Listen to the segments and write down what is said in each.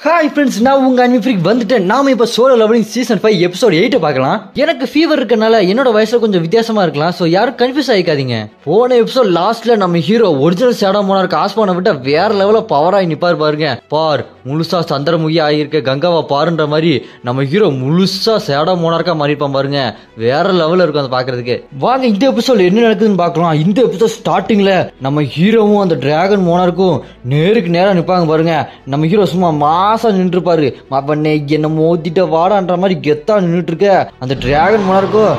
Hi friends, நான் உங்க anime freak வந்துட்டேன். நாம இப்ப சோலோ லெவலிங் சீசன் 5 எபிசோட் 8 பார்க்கலாம். எனக்கு ஃபீவர் இருக்கனால என்னோட வயசுல கொஞ்சம் வித்தியாசமா இருக்கலாம். சோ யாரும் கன்ஃபியூஸ் ஆயிக்காதீங்க. போன எபிசோட் லாஸ்ட்ல நம்ம ஹீரோ ஒரிஜினல் ஷேடோ மோனார்க் ஆஸ்பானை விட்ட வேற லெவல்ல பவராய் நிப்பார் பாருங்க. பார் முழுசா சந்திரமுகி ஆகியிருக்க கங்காவா பாருன்ற மாதிரி நம்ம ஹீரோ முழுசா ஷேடோ மோனார்க்கா மாறிப்பான் பாருங்க. வேற லெவல்ல இருக்கும் அதை பாக்குறதுக்கு. வாங்க இந்த எபிசோட் என்ன நடக்குதுன்னு பார்க்கலாம். இந்த எபிசோட் ஸ்டார்டிங்ல நம்ம ஹீரோவும் அந்த டிராகன் மோனார்க்கும் நேருக்கு நேரா நிப்பாங்க பாருங்க. நம்ம ஹீரோ சும்மா மாசா நின்று இருப்பாரு. அவனை என்ன மோதிட்ட வாடான்ற மாதிரி கெத்தா நின்றுட்டு இருக்க. அந்த டிராகன் மோனார்க்கும்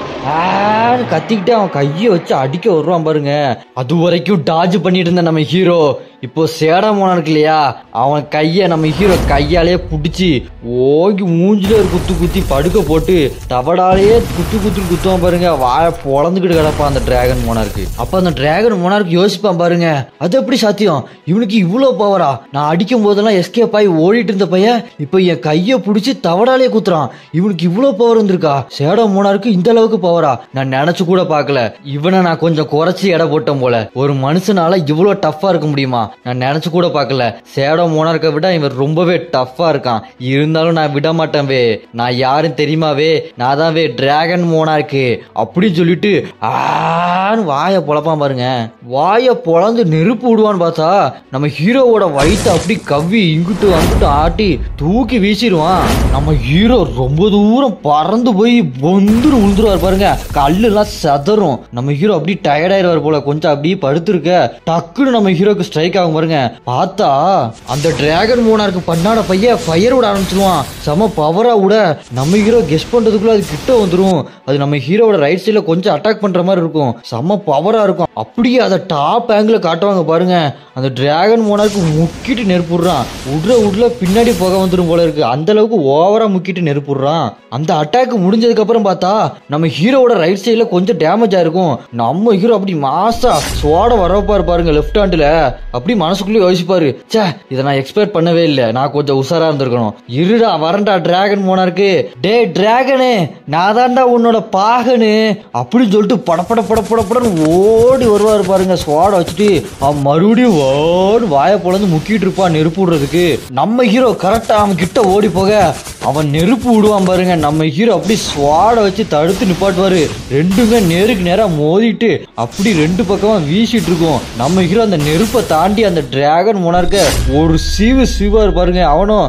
கத்திக்கிட்டு அவன் கையை வச்சு அடிக்க வருவான் பாருங்க. அது வரைக்கும் டாஜ் பண்ணிட்டு இருந்த நம்ம ஹீரோ இப்போ சேடா மோனார்க் இல்லையா, அவன் கைய நம்ம ஹீரோ கையாலேயே புடிச்சு ஓங்கி மூஞ்சில ஒரு குத்து குத்தி படுக்க போட்டு தவடாலேயே குத்துவான் பாருங்க. வாய பொழந்துக்கிட்டு கிடப்பான் அந்த டிராகன் மோனார்க்கு. அப்ப அந்த டிராகன் மோனார்க் யோசிப்பான் பாருங்க, அது எப்படி சாத்தியம், இவனுக்கு இவ்வளவு பவரா? நான் அடிக்கும் போதெல்லாம் எஸ்கேப் ஆகி ஓடிட்டு இருந்த பையன் இப்ப என் கைய புடிச்சு தவடாலே குத்துறான். இவனுக்கு இவ்வளவு பவர் வந்திருக்கா? சேடா மோனார்க்கு இந்த அளவுக்கு பவரா? நான் நினைச்சு கூட பாக்கல. இவனை நான் கொஞ்சம் குறைச்சி எடை போட்டேன் போல. ஒரு மனுஷனால இவ்வளவு டஃபா இருக்க முடியுமா? நான் நினைச்சு கூட பாக்கல. சேடோ மோனார்க்கை விட இவன் ரொம்பவே டஃபா இருக்கான். இருந்தாலும் நான் விட மாட்டேன். நான் யாரும் தெரியுமாவே? நான் தான் டிராகன் மோனார்க்கு அப்படின்னு சொல்லிட்டு வாய பொழப்பான் பாருங்க. வாய பொழந்து நெருப்பு விடுவான்னு பார்த்தா நம்ம ஹீரோவோட வயிற்று அப்படி கவ்வி இங்கிட்டு வந்துட்டு ஆட்டி தூக்கி வீசிடுவான். நம்ம ஹீரோ ரொம்ப தூரம் பறந்து போய் பொந்துரு உழுந்துருவார் பாருங்க. கல்லு எல்லாம் சதறும். நம்ம ஹீரோ அப்படி டயர்ட் ஆயிடுவார் போல. கொஞ்சம் அப்படியே படுத்திருக்க டக்குன்னு நம்ம ஹீரோக்கு ஸ்ட்ரைக் ஆகும் பாருங்க. பார்த்தா அந்த டிராகன் மோனார்க்கு பண்ணாட பையன் ஃபயர் விட ஆரம்பிச்சிருவான். செம பவரா விட நம்ம ஹீரோ கெஸ் பண்றதுக்குள்ள அது கிட்ட வந்துரும். அது நம்ம ஹீரோவோட ரைட் சைட்ல கொஞ்சம் அட்டாக் பண்ற மாதிரி இருக்கும். செம பவரா இருக்கும். அப்படியே அதை டாப் ஆங்கிள் காட்டுவாங்க பாருங்க. அந்த டிராகன் மோனார்க்கு முக்கிட்டு நெருப்புடுறான். உட்ல பின்னாடி புகை வந்துடும் போல இருக்கு. அந்த அளவுக்கு ஓவரா முக்கிட்டு நெருப்புடுறான். அந்த அட்டாக் முடிஞ்சதுக்கு அப்புறம் பார்த்தா நம்ம ஹீரோவோட ரைட் சைட்ல கொஞ்சம் டேமேஜ் ஆயிருக்கும். நம்ம ஹீரோ அப்படி மாசா சோட வரப்பாரு பாருங்க லெஃப்ட் ஹேண்ட்ல. அப்படி மனசுக்குள்ளே யோசிப்பாரு, சே இதை நான் எக்ஸ்பெக்ட் பண்ணவே இல்லை, நான் கொஞ்சம் உஷாரா இருந்திருக்கணும். இருடா வரண்டா டிராகன் மோனார்க்கு, டே டிராகனு நான் தான்டா உன்னோட பாகனு அப்படின்னு சொல்லிட்டு படப்படன்னு ஓடி வருவாரு பாருங்க. சோட வச்சுட்டு அவன் மறுபடியும் வாய பொழந்து முக்கிட்டு இருப்பான் நெருப்பு விடுறதுக்கு. நம்ம ஹீரோ கரெக்டா அவன் கிட்ட ஓடி போக அவன் நெருப்பு விடுவான் பாருங்க. நம்ம ஹீரோ அப்படி ஸ்வாட வச்சு தடுத்து நிப்பாட்டுவாரு. ரெண்டுமே நேருக்கு நேரா மோதிட்டு அப்படி ரெண்டு பக்கமா வீசிட்டு இருக்கும். நம்ம ஹீரோ அந்த நெருப்பை தாண்டி அந்த டிராகன் மோனார்க்க ஒரு சீவாரு பாருங்க. அவனும்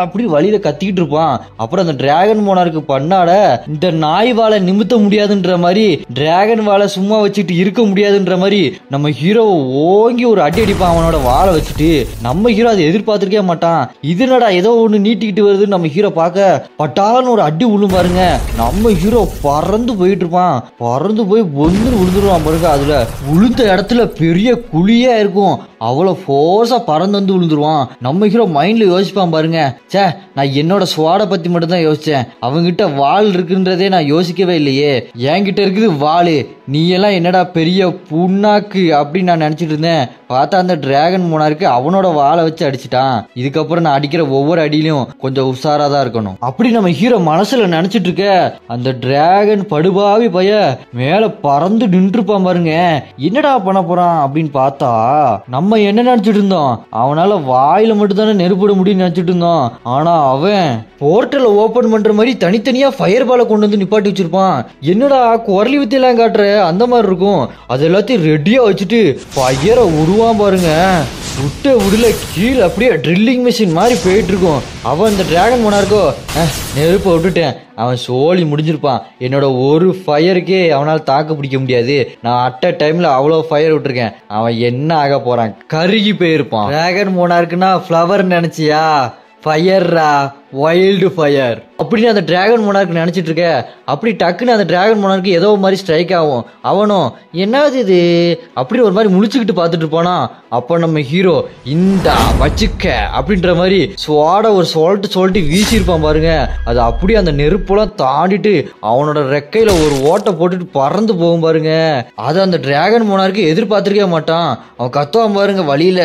அப்படி வழியில கத்திக்கிட்டு இருப்பான். அப்புறம் அந்த டிராகன் மோனார்க்கு பண்ணாட இந்த நாய் வாழை நிமித்த முடியாதுன்ற மாதிரி, டிராகன் வாழை சும்மா வச்சுட்டு இருக்க முடியாதுன்ற மாதிரி நம்ம ஹீரோ ஓங்கி ஒரு அடி அடிப்பான் அவனோட வாழை வச்சுட்டு. நம்ம ஹீரோ அதை எதிர்பார்த்திருக்கே மாட்டான். இதுனடா ஏதோ ஒண்ணு நீட்டிக்கிட்டு வருது நம்ம ஹீரோ பார்க்க பட்டான்னு ஒரு அடி விழும் பாருங்க. நம்ம ஹீரோ பறந்து போயிட்டு இருப்பான். பறந்து போய் ஒன்று விழுந்துருவான் பாருங்க. அதுல விழுந்த இடத்துல பெரிய குழியா இருக்கும். அவ்வளவு ஃபோர்ஸா பறந்து வந்து விழுந்துருவான். நம்ம ஹீரோ மைண்ட்ல யோசிப்பான் பாருங்க, சே நான் என்னோட ஸ்வாட பத்தி மட்டும் தான் யோசிச்சேன். அவங்கிட்ட வாள் இருக்குன்றதே நான் யோசிக்கவே இல்லையே. என்கிட்ட இருக்குது வாளு, நீ எல்லாம் என்னடா பெரிய புண்ணாக்கு அப்படின்னு நான் நினைச்சிட்டு இருந்தேன். பார்த்தா அந்த டிராகன் மோனார்க்கு அவனோட வாளை வச்சு அடிச்சிட்டான். இதுக்கப்புறம் நான் அடிக்கிற ஒவ்வொரு அடியிலும் கொஞ்சம் உஷாரா தான் இருக்கணும் அப்படி நம்ம ஹீரோ மனசுல நினைச்சிட்டு இருக்க. அந்த டிராகன் படுபாவி பைய மேல பறந்து நின்றுப்பான் பாருங்க. என்னடா பண்ண போறான் அப்படின்னு பார்த்தா நம்ம என்ன நினைச்சிட்டு இருந்தோம், அவனால வாயில மட்டும் தானே நெருப்பிட முடியும்னு நினைச்சிட்டு இருந்தோம். ஆனா அவன் போர்ட்டலை ஓபன் பண்ற மாதிரி தனித்தனியா ஃபயர் பாலை கொண்டு வந்து நிப்பாட்டி வச்சிருப்பான். என்னடா குரலி வித்தியெல்லாம் காட்டுற அந்த மாதிரி இருக்கும். அது எல்லாத்தையும் ரெடியா வச்சுட்டு ஃபயரை உருவான் பாருங்க. விடல கீழே அப்படியே ட்ரில்லிங் மிஷின் மாதிரி போயிட்டு இருக்கும். அவன் இந்த டிராகன் மோனார்க்கோ நெருப்பை விட்டுட்டேன், அவன் சோழி முடிஞ்சிருப்பான். என்னோட ஒரு ஃபயருக்கே அவனால் தாக்கு பிடிக்க முடியாது. நான் அட் அ டைம்ல அவ்வளவு ஃபயர் விட்டுருக்கேன். அவன் என்ன ஆக போறான், கருகி போயிருப்பான். டிராகன் மோனார்க்குன்னா ஃப்ளவர் நினைச்சியா? ஃபயர்ரா, வைல்டு ஃபயர் அப்படின்னு அந்த டிராகன் மோனார்க் நினைச்சிட்டு இருக்க. அப்படி டக்குன்னு அந்த டிராகன் மோனார்க்கு ஏதோ மாதிரி ஸ்ட்ரைக் ஆகும். அவனும் என்னது இது அப்படின்னு ஒரு மாதிரி முழிச்சுக்கிட்டு பார்த்துட்டு இருப்பானா. அப்போ நம்ம ஹீரோ இந்த வச்சுக்க அப்படின்ற மாதிரி ஸ்வாட ஒரு சொல்லிட்டு வீசியிருப்பான் பாருங்க. அது அப்படியே அந்த நெருப்பெல்லாம் தாண்டிட்டு அவனோட ரெக்கையில ஒரு ஓட்டை போட்டுட்டு பறந்து போகும் பாருங்க. அது அந்த டிராகன் மோனார்க்கு எதிர்பார்த்திருக்கே மாட்டான். அவன் கத்துவான் பாருங்க வழியில,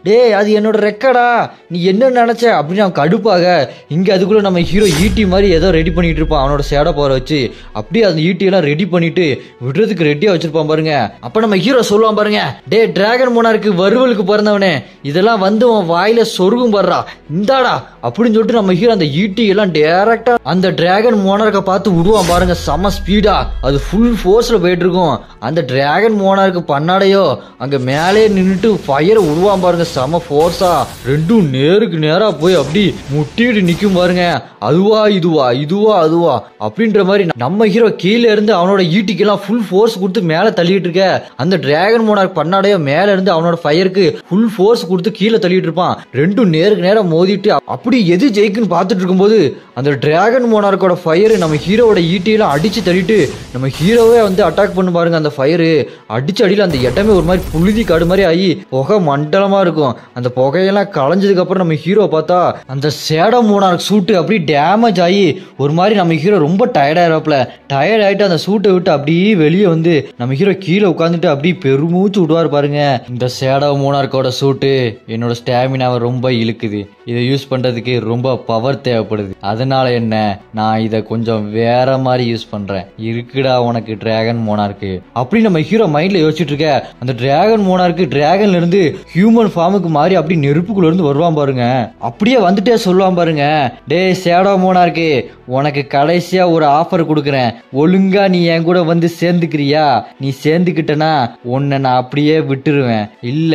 டே அது என்னோட ரெக்கடா, நீ என்ன நினைச்ச அப்படின்னு அவன் கடுப்பு கடுப்பாக இங்க அதுக்குள்ள நம்ம ஹீரோ ஈட்டி மாதிரி ஏதோ ரெடி பண்ணிட்டு இருப்பான் அவனோட ஷேடோ பவர் வச்சு. அப்படியே அந்த ஈட்டி எல்லாம் ரெடி பண்ணிட்டு விடுறதுக்கு ரெடியா வச்சிருப்பான் பாருங்க. அப்ப நம்ம ஹீரோ சொல்லுவான் பாருங்க, டே டிராகன் மோனார்க்கு வறுவலுக்கு பிறந்தவனே, இதெல்லாம் வந்து உன் வாயில சொருகும் படுறா இந்தாடா அப்படின்னு சொல்லிட்டு நம்ம ஹீரோ அந்த ஈட்டி எல்லாம் டைரக்டா அந்த டிராகன் மோனார்க்க பார்த்து விடுவான் பாருங்க. செம ஸ்பீடா அது ஃபுல் ஃபோர்ஸ்ல போயிட்டு இருக்கும். அந்த டிராகன் மோனார்க்கு பண்ணாடையோ அங்க மேலே நின்றுட்டு ஃபயரை விடுவான் பாருங்க. செம ஃபோர்ஸா ரெண்டும் நேருக்கு நேரா போய் அப்படி முட்டிட்டு நிக்கும் பாருங்க. அதுவா இதுவா இதுவா அதுவா அப்படின்ற மாதிரி நம்ம ஹீரோ கீழே இருந்து அவனோட ஈட்டிக்கெல்லாம் ஃபுல் ஃபோர்ஸ் கொடுத்து மேல தள்ளிட்டு இருக்க. அந்த டிராகன் மோனார்க் பண்ணாடையோ மேல இருந்து அவனோட ஃபயருக்கு ஃபுல் ஃபோர்ஸ் கொடுத்து கீழே தள்ளிட்டு இருப்பான். ரெண்டும் நேருக்கு நேரம் மோதிட்டு அப்படி எது ஜெயிக்குன்னு பார்த்துட்டு இருக்கும்போது அந்த டிராகன் மோனார்க்கோட ஃபயர் நம்ம ஹீரோவோட ஈட்டியெல்லாம் அடிச்சு தள்ளிட்டு நம்ம ஹீரோவே வந்து அட்டாக் பண்ணு பாருங்க. அந்த ஃபயரு அடிச்சு அடியில் அந்த இடமே ஒரு மாதிரி புழுதி காடு மாதிரி ஆகி புகை மண்டலமா இருக்கும். அந்த புகையெல்லாம் களைஞ்சதுக்கு அப்புறம் நம்ம ஹீரோ பார்த்தா அந்த ஷேடோ மோனார்க் சூட்டு அப்படி டேமேஜ் ஆகி ஒரு மாதிரி நம்ம ஹீரோ ரொம்ப டயர்டாயிருப்பாப்ல. டயர்ட் ஆயிட்டு அந்த சூட்டை விட்டு அப்படியே வெளியே வந்து நம்ம ஹீரோ கீழே உட்காந்துட்டு அப்படியே பெருமூச்சு விடுவார் பாருங்க. இந்த ஷேடோ மோனார்க்கோட சூட்டு என்னோட ஸ்டாமினாவை ரொம்ப இழுக்குது. இதை யூஸ் பண்றதுக்கு ரொம்ப பவர் தேவைப்படுது. அதனால என்ன, நான் இதை கொஞ்சம் வேற மாதிரி யூஸ் பண்றேன். இருக்குடா உனக்கு டிராகன் மோனார்க்கு அப்படி நம்ம ஹீரோ மைண்ட்ல யோசிச்சுட்டு இருக்க. அந்த டிராகன் மோனார்க்கு டிராகன்ல இருந்து ஹியூமன் ஃபார்முக்கு மாறி அப்படி நெருப்புக்குள்ள இருந்து வருவான் பாருங்க. அப்படியே வந்துட்டே சொல்லுவான் பாருங்க, டே ஷேடோ மோனார்க்கு உனக்கு கடைசியா ஒரு ஆஃபர் கொடுக்குறேன், ஒழுங்கா நீ என் கூட வந்து சேர்ந்துக்கிறியா? நீ சேர்ந்துக்கிட்டனா உன்னை நான் அப்படியே விட்டுருவேன், இல்ல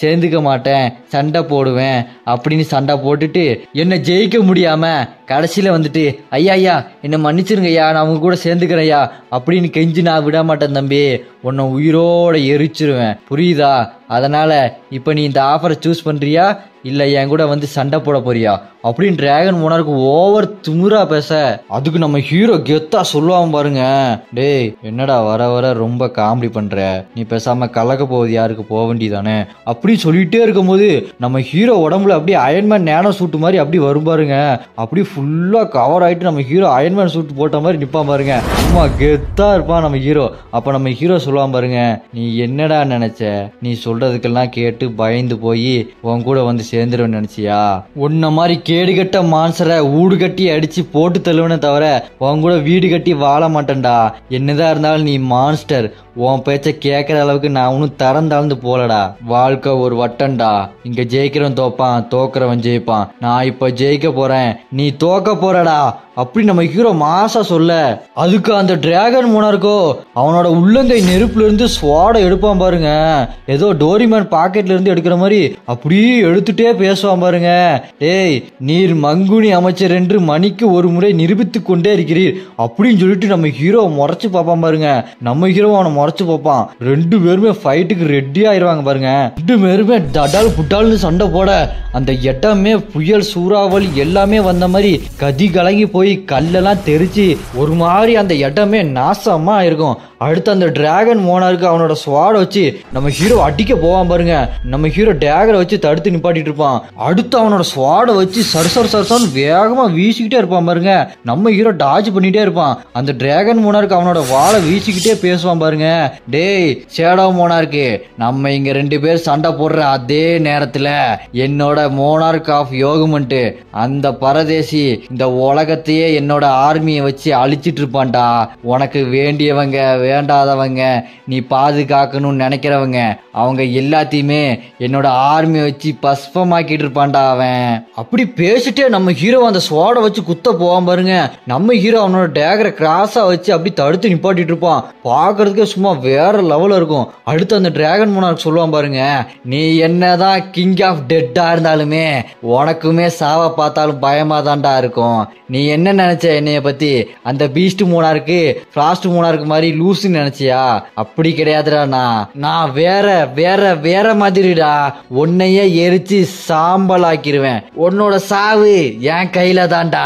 சேர்ந்துக்க மாட்டேன் சண்டை போடுவேன் அப்படின்னு சண்டை போட்டுட்டு என்ன ஜெயிக்க முடியாம கடைசியில வந்துட்டு ஐயா ஐயா என்ன மன்னிச்சிருங்கய்யா, நான் அவங்க கூட சேர்ந்துக்கிறேன்யா அப்படின்னு கெஞ்சி நான் விட மாட்டேன் தம்பி, உன்னை உயிரோட எரிச்சிருவேன் புரியுதா? அதனால இப்ப நீ இந்த ஆஃபரை சூஸ் பண்றியா இல்ல என் கூட வந்து சண்டை போட போறியா அப்படின்னு டிராகன் மோனார்க்கு ஓவர் திமிரா பேச அதுக்கு நம்ம ஹீரோ கெத்தா சொல்லுவான் பாருங்க, டேய் என்னடா வர வர ரொம்ப காமெடி பண்ற, நீ பேசாம கலக்க போகுது யாருக்கு போக வேண்டியதானே அப்படி சொல்லிட்டே இருக்கும் போது நம்ம ஹீரோ உடம்புல அப்படியே அயன்மேன் நேனோ சூட்டு மாதிரி அப்படி வரும் பாருங்க. அப்படி ஃபுல்லா கவர் ஆயிட்டு நம்ம ஹீரோ அயன்மேன் சூட் போட்ட மாதிரி நிப்பான் பாருங்க. சும்மா கெத்தா இருப்பான் நம்ம ஹீரோ. அப்ப நம்ம ஹீரோ சொல்லுவான் பாருங்க, நீ என்னடா நினைச்ச, நீ சொல்றதுக்கெல்லாம் கேட்டு பயந்து போய் உன் கூட வந்து சேர்ந்துருவேன்னு நினைச்சியா? உன்ன மாதிரி கேடுகட்ட மான்சரை ஊடு கட்டி அடிச்சு போட்டு தள்ளுவனே தவிர உன் கூட வீடு கட்டி வாழ மாட்டேன்டா. என்னதான் இருந்தாலும் நீ மான்ஸ்டர், உன் பேச்ச கேட்கற அளவுக்கு நான் ஒன்னும் தரந்தாழ்ந்து போலடா. வாழ்க்கை ஒரு வட்டம்டா, இங்க ஜெயிக்கிறவன் தோப்பான் தோக்குறவன் ஜெயிப்பான். நான் இப்ப ஜெயிக்க போறேன், நீ தோக்க போறடா அப்படி நம்ம ஹீரோ மாசா சொல்ல அதுக்கு அந்த டிராகன் மோனார்க்கோ அவனோட உள்ளங்கை நெருப்புல இருந்து ஸ்வாட எடுப்பான் பாருங்க. ஏதோ டோரிமேன் பாக்கெட்ல இருந்து எடுக்கிற மாதிரி அப்படியே எடுத்துட்டே பேசுவான் பாருங்க, டேய் நீர் மங்குனி அமைச்சர் என்று மணிக்கு ஒரு முறை நிரூபித்து கொண்டே இருக்கிறீர் அப்படின்னு சொல்லிட்டு நம்ம ஹீரோ முறைச்சு பார்ப்பான் பாருங்க. நம்ம ஹீரோ அவனை முறைச்சு பார்ப்பான். ரெண்டு பேருமே ஃபைட்டுக்கு ரெடி ஆயிருவாங்க பாருங்க. ரெண்டு பேருமே தடால் புட்டால்னு சண்டை போட அந்த இடமே புயல் சூறாவளி எல்லாமே வந்த மாதிரி கதி கலங்கி போய் கல்லெல்லாம் தெரிச்சு ஒரு மாதிரி அந்த இடமே நாசமா இருக்கும். அடுத்து அந்த டிராகன் மோனார்க்கு அவனோட ஸ்வாட வச்சு நம்ம ஹீரோ அடிக்க போவான் பாருங்க. நம்ம ஹீரோ டேகரை வச்சு தடுத்து நிப்பாட்டிட்டு இருப்பான். அடுத்து அவனோட ஸ்வாட வச்சு சரசர் சரசன் வேகமா வீசிக்கிட்டே இருப்பான் பாருங்க. நம்ம ஹீரோ டாஜ் பண்ணிட்டே இருப்பான். அந்த டிராகன் மோனார்க்கு அவனோட வாழை வீசிக்கிட்டே பேசுவான் பாருங்க, டேய் ஷேடோ மோனார்க்கு நம்ம இங்க ரெண்டு பேர் சண்டை போடுற அதே நேரத்துல என்னோட மோனார்க் ஆஃப் யோகமெண்ட் அந்த பரதேசி இந்த உலகத்தையே என்னோட ஆர்மியை வச்சு அழிச்சிட்டு இருப்பான்டா. உனக்கு வேண்டியவங்க வேண்டாதவங்க நீ பாதுகாக்கணும்னு நினைக்கிறவங்க அவங்க எல்லாத்தையுமே என்னோட ஆர்மியை வச்சு பஸ்பமாக்கிட்டு இருப்பான்டா அவன். அப்படி பேசிட்டே நம்ம ஹீரோ அந்த ஸ்வாட வச்சு குத்த போவான் பாருங்க. நம்ம ஹீரோ அவனோட டேகரை கிராஸா வச்சு அப்படி தடுத்து நிப்பாட்டிட்டு இருப்பான். பாக்குறதுக்கே சும்மா வேற லெவல்ல இருக்கும். அடுத்து அந்த டிராகன் மோனார்க் சொல்லுவான் பாருங்க, நீ என்னதான் கிங் ஆஃப் டெட்டா இருந்தாலுமே உனக்குமே சாவ பார்த்தாலும் பயமா தான்டா இருக்கும். நீ என்ன நினைச்ச என்னைய பத்தி? அந்த பீஸ்ட் மோனார்க்கு ஃப்ராஸ்ட் மோனார்க்கு மாதிரி லூசுன்னு நினைச்சியா? அப்படி கிடையாதுடா. நான் வேற வேற வேற மாதிரிடா. உன்னையே எரிச்சு சாம்பல் ஆக்கிருவேன். உன்னோட சாவு என் கையில தான்டா.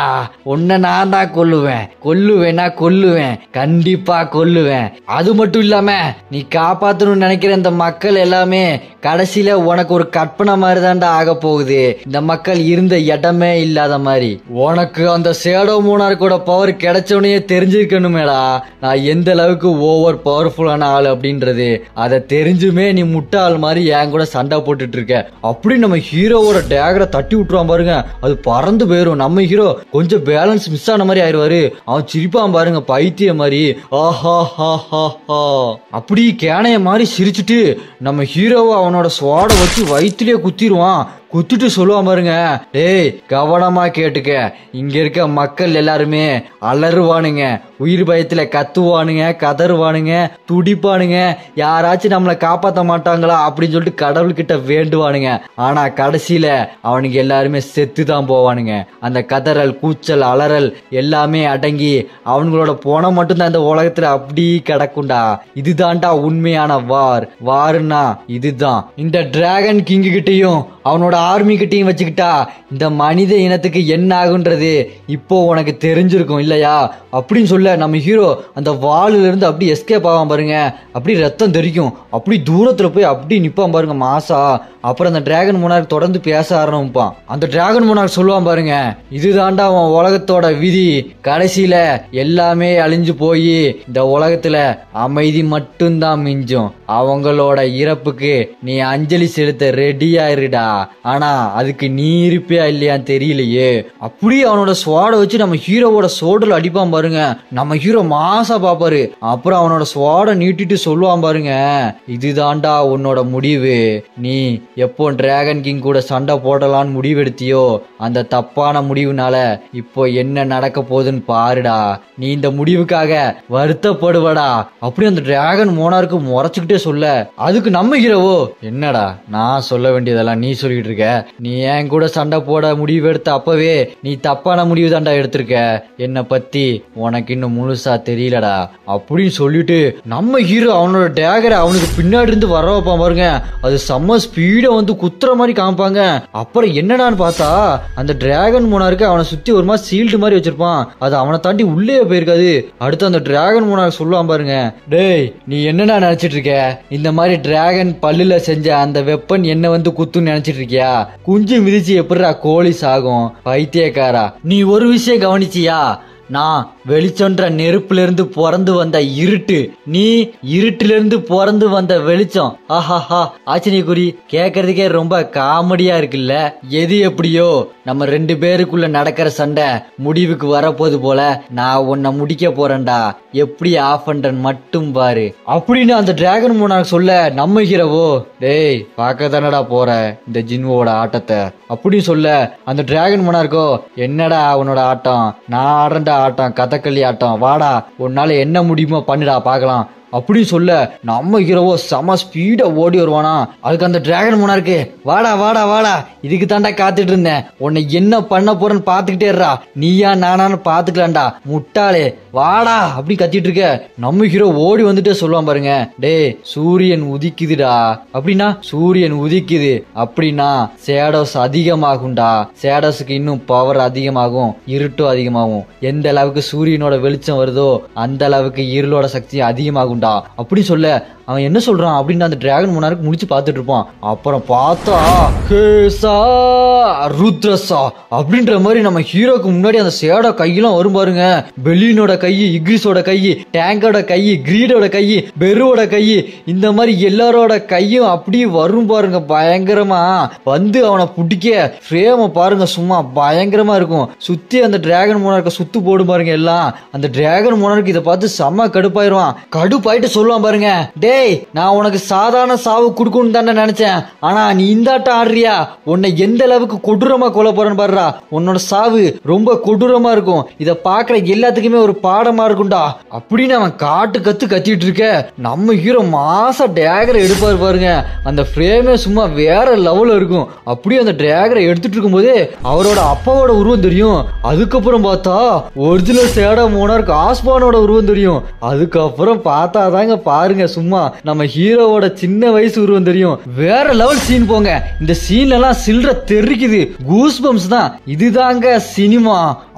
உன்னை நான் தான் கொல்லுவேன் கண்டிப்பா கொல்லுவேன். அது மட்டும் இல்லாம நீ காப்பாத்தணும்னு நினைக்கிற இந்த மக்கள் எல்லாமே கடைசியில உனக்கு ஒரு கற்பனை மாதிரி தான்டா ஆக போகுது. இந்த மக்கள் இருந்த இடமே இல்லாத மாதிரி. உனக்கு அந்த ஷேடோ மோனார்க்கோட பவர் கிடைச்சவனையே தெரிஞ்சிருக்கணுமேடா நான் எந்த அளவுக்கு ஓவர் பவர்ஃபுல்லான ஆள் அப்படின்றது. அதை தெரிஞ்சுமே நீ முட்டாள் மாதிரி என் கூட சண்டை போட்டுட்டு இருக்க. அப்படி நம்ம ஹீரோவோட டேகரை தட்டி விட்டுருவான் பாருங்க, அது பறந்து போயிரும். நம்ம ஹீரோ கொஞ்சம் பேலன்ஸ் மிஸ் ஆன மாதிரி ஆயிடுவாரு. அவன் சிரிப்பான் பாருங்க, பைத்திய மாதிரி. ஆஹா ஹா ஹா ஹா அப்படி கேனைய மாதிரி சிரிச்சுட்டு நம்ம ஹீரோவை அவனோட ஸ்வாட வச்சு வயிற்றுலயே குத்திடுவான். குத்திட்டு சொல்லுவான் பாருங்க, டேய் கவனமா கேட்டுக்க, இங்க இருக்க மக்கள் எல்லாருமே அலறுவானுங்க, உயிர் பயத்துல கத்துவானுங்க, கதறுவானுங்க, துடிப்பானுங்க, யாராச்சும் நம்மளை காப்பாற்ற மாட்டாங்களா அப்படின்னு சொல்லிட்டு கடவுள்கிட்ட வேண்டுவானுங்க. ஆனா கடைசியில அவனுக்கு எல்லாருமே செத்து தான் போவானுங்க. அந்த கதறல், கூச்சல், அலறல் எல்லாமே அடங்கி அவனுங்களோட போன மட்டும்தான் இந்த உலகத்துல அப்படி கிடக்கும்டா. இதுதான்டா உண்மையான வார்னா இதுதான். இந்த டிராகன் கிங் கிட்டையும் அவனோட ஆர்மி கிட்டையும் வச்சுக்கிட்டா இந்த மனித இனத்துக்கு என்ன ஆகுன்றது இப்போ உனக்கு தெரிஞ்சிருக்கும் இல்லையா அப்படின்னு சொல்ல நம்ம ஹீரோ அந்த வாளில இருந்து அப்படி எஸ்கேப் ஆகாம பாருங்க, அப்படி ரத்தம் தெரிக்கும். அப்படி தூரத்துல போய் அப்படி நிப்பான் பாருங்க மாசா. அப்புறம் அந்த டிராகன் மோனார்க் தொடர்ந்து பேச ஆரம்பிப்பான். அந்த டிராகன் மோனார்க் சொல்லுவான் பாருங்க, இதுதான்டா அவன் உலகத்தோட விதி, கடைசியில எல்லாமே அழிஞ்சு போய் இந்த உலகத்துல அமைதி மட்டும்தான் மிஞ்சும். அவங்களோட இறப்புக்கு நீ அஞ்சலி செலுத்த ரெடியா இருடா, ஆனா அதுக்கு நீ இருப்பியா இல்லையான்னு தெரியலையே. அப்படி அவனோட ஸ்வாட வச்சு நம்ம ஹீரோவோட சோடுல அடிப்பான் பாருங்க. நம்ம ஹீரோ மாசா பாப்பாரு. அப்புறம் அவனோட ஸ்வாட நீட்டிட்டு சொல்லுவான் பாருங்க, இதுதான்டா உன்னோட முடிவு. நீ எப்போ டிராகன் கிங் கூட சண்டை போடலான்னு முடிவெடுத்தியோ அந்த தப்பான முடிவுனால இப்போ என்ன நடக்க போகுதுன்னு பாருடா. நீ இந்த முடிவுக்காக வருத்தப்படுவடா. அப்படி அந்த டிராகன் மோனார்க்கு முறைச்சுக்கிட்டே சொல்ல, அதுக்கு நம்ம ஹீரோவோ, என்னடா நான் சொல்ல வேண்டியதெல்லாம் நீ சொல்லிட்டு இருக்க, நீ என் கூட சண்டை போட முடிவு எடுத்த அப்பவே நீ தப்பான முடிவு தான்டா எடுத்திருக்க, என்னை பத்தி உனக்கு இன்னும் முழுசா தெரியலடா அப்படின்னு சொல்லிட்டு நம்ம ஹீரோ அவனோட டேகரை அவனுக்கு பின்னாடி இருந்து வர வைப்பான் பாருங்க. அது செம்ம ஸ்பீட வந்து குத்துற மாதிரி காமிப்பாங்க. அப்புறம் என்னடான்னு பார்த்தா அந்த டிராகன் மோனார்க்கு அவனை சுத்தி ஒரு மாதிரி சீல்டு மாதிரி வச்சிருப்பான். அது அவனை தாண்டி உள்ளே போயிருக்காது. அடுத்து அந்த டிராகன் மோனார்க் சொல்லுவான் பாருங்க, டேய் நீ என்னடா நினைச்சிட்டு இருக்க, இந்த மாதிரி டிராகன் பல்லுல செஞ்ச அந்த வெப்பன் என்ன வந்து குத்துன்னு நினைச்சிட்டு இருக்கியா, குஞ்சு மிதிச்சு எப்படிடா கோழி சாகும், பைத்தியக்காரா. நீ ஒரு விஷயம் கவனிச்சியா, நான் வெளிச்சம்ன்ற நெருப்புல இருந்து பிறந்து வந்த இருட்டு, நீ இருட்டுல இருந்து பிறந்து வந்த வெளிச்சம். ஆஹாஹா ஆச்சரியக்குறி. கேட்கறதுக்கே ரொம்ப காமெடியா இருக்குல்ல. எது எப்படியோ நம்ம ரெண்டு பேருக்குள்ள நடக்கிற சண்டை முடிவுக்கு வரப்போது போல நான் உன்னை முடிக்க போறேன்டா, எப்படி ஆஃப் பண்றேன் மட்டும் பாரு அப்படின்னு அந்த டிராகன் மோனார்க் சொல்ல நம்ம ஹீரோவோ, டேய் பார்க்க தானடா போற இந்த ஜின்வோட ஆட்டத்தை அப்படின்னு சொல்ல அந்த டிராகன் மோனார்க்கோ, என்னடா அவனோட ஆட்டம், நான் ஆடுறேன்டா ஆட்டம், கதகளி ஆட்டம், வாடா உன்னால என்ன முடியுமோ பண்ணுடா பாக்கலாம் அப்படின்னு சொல்ல நம்ம ஹீரோவோ செம ஸ்பீடா ஓடி வருவானா. அதுக்கு அந்த டிராகன் மோனார்க்கு, வாடா வாடா வாடா, இதுக்கு தாண்டா காத்துட்டு இருந்தேன், உன்னை என்ன பண்ண போறேன்னு பாத்துக்கிட்டே இருடா, நீயா நானான்னு பாத்துக்கலாம்டா முட்டாளே, வாடா அப்படி கத்திட்டு இருக்க. நம்ம ஹீரோ ஓடி வந்துட்டே சொல்லுவான் பாருங்க, டே சூரியன் உதிக்குதுடா அப்படின்னா, சூரியன் உதிக்குது அப்படின்னா ஷேடோஸ் அதிகமாகும்டா, ஷேடோஸுக்கு இன்னும் பவர் அதிகமாகும், இருட்டும் அதிகமாகும். எந்த அளவுக்கு சூரியனோட வெளிச்சம் வருதோ அந்த அளவுக்கு இருளோட சக்தி அதிகமாகும் அப்படி சொல்ல அவன் என்ன சொல்றான் அப்படின்னு அந்த டிராகன் மோனார்க் முடிச்சு பார்த்துட்டு இருப்பான். அப்புறம் பார்த்தா ஹேசா ருத்ரசா அப்படின்ற மாதிரி நம்ம ஹீரோக்கு முன்னாடி அந்த ஷேடோ கையெல்லாம் வரும் பாருங்க. பெலினோட கை, இக்ரிஸோட கை, டேங்கோட கை, கிரீடோட கை, பெருவோட கை, இந்த மாதிரி எல்லாரோட கையும் அப்படி வரும் பாருங்க. பயங்கரமா வந்து அவனை பிடிக்க ஃப்ரேம பாருங்க, சும்மா பயங்கரமா இருக்கும். சுத்தி அந்த டிராகன் மோனார்க்க சுத்து போடும் பாருங்க எல்லாம். அந்த டிராகன் மோனார்க் இதை பார்த்து செம்ம கடுப்பாயிருவான். கடுப்பாயிட்டு சொல்லுவான் பாருங்க, டேய் நான் உனக்கு சாதாரண சாவு கொடுக்கணும்னு தானே நினைச்சேன், ஆனா நீ இந்த ஆட்டம் ஆடுறியா, உன்னை எந்த அளவுக்கு கொடூரமா கொலை போறேன்னு பாருடா, உன்னோட சாவு ரொம்ப கொடூரமா இருக்கும், இத பாக்குற எல்லாத்துக்குமே ஒரு பாடமா இருக்கும்டா அப்படின்னு அவன் காட்டு கத்திட்டு இருக்க. நம்ம ஹீரோ மாசா டேகரை எடுப்பாரு பாருங்க. அந்த ஃப்ரேமே சும்மா வேற லெவல்ல இருக்கும். அப்படியே அந்த டேகரை எடுத்துட்டு இருக்கும் போதே அவரோட அப்பாவோட உருவம் தெரியும். அதுக்கப்புறம் பார்த்தா ஒரிஜினல் ஷேடோ மோனார்க் ஆஸ்பானோட உருவம் தெரியும். அதுக்கப்புறம் பார்த்தாதாங்க பாருங்க சும்மா தெரியும், நம்ம ஹீரோவோட சின்ன வயசு உருவம் தெரியும். வேற லெவல் சீன் போங்க. இந்த சீன்ல எல்லாம் சில்ற தெரிக்குது, கூஸ் பம்ப்ஸ் தான். இதுதாங்க சினிமா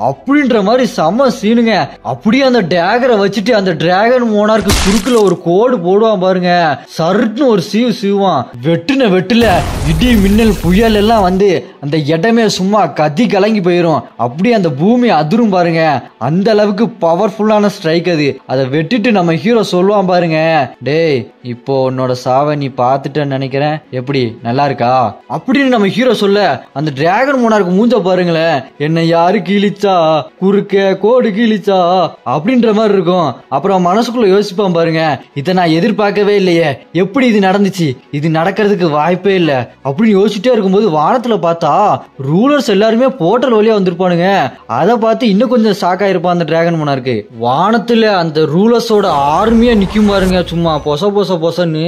அப்படின்ற மாதிரி செம சீனுங்க. அப்படியே அந்த டேகரை வச்சுட்டு அந்த டிராகன் மோனார்க்கு குறுக்குல ஒரு கோடு போடுவான் பாருங்க. சருட்னு ஒரு சீவுவான். வெட்டுல இடி மின்னல் புயல் எல்லாம் வந்து அந்த இடமே சும்மா கத்தி கலங்கி போயிரும். அப்படியே அந்த பூமி அதிரும் பாருங்க. அந்த அளவுக்கு பவர்ஃபுல்லான ஸ்ட்ரைக் அது. அதை வெட்டிட்டு நம்ம ஹீரோ சொல்லுவான் பாருங்க, டேய் இப்போ உன்னோட சாவை நீ பாத்துட்டேன்னு நினைக்கிறேன், எப்படி நல்லா இருக்கா அப்படின்னு நம்ம ஹீரோ சொல்ல, அந்த டிராகன் மோனார்க்கு மூஞ்ச பாருங்களேன், என்ன யாரு கிழிச்சா, குறுக்க கோடு கிழிச்சா அப்படின்ற மாதிரி இருக்கும். அப்புறம் மனசுக்குள்ள யோசிப்பான் பாருங்க, இதை நான் எதிர்பார்க்கவே இல்லையே, எப்படி இது நடந்துச்சு, இது நடக்கிறதுக்கு வாய்ப்பே இல்ல அப்படின்னு யோசிச்சுட்டே இருக்கும்போது வானத்துல பார்த்தா ரூலர்ஸ் எல்லாருமே போர்ட்டல் வழியா வந்திருப்பானுங்க. அதை பார்த்து இன்னும் கொஞ்சம் ஷாக் ஆயிருப்பான் அந்த டிராகன் மோனார்க்கு. வானத்துல அந்த ரூலர்ஸோட ஆர்மியா நிக்கும் பாருங்க, சும்மா பொசன்னு.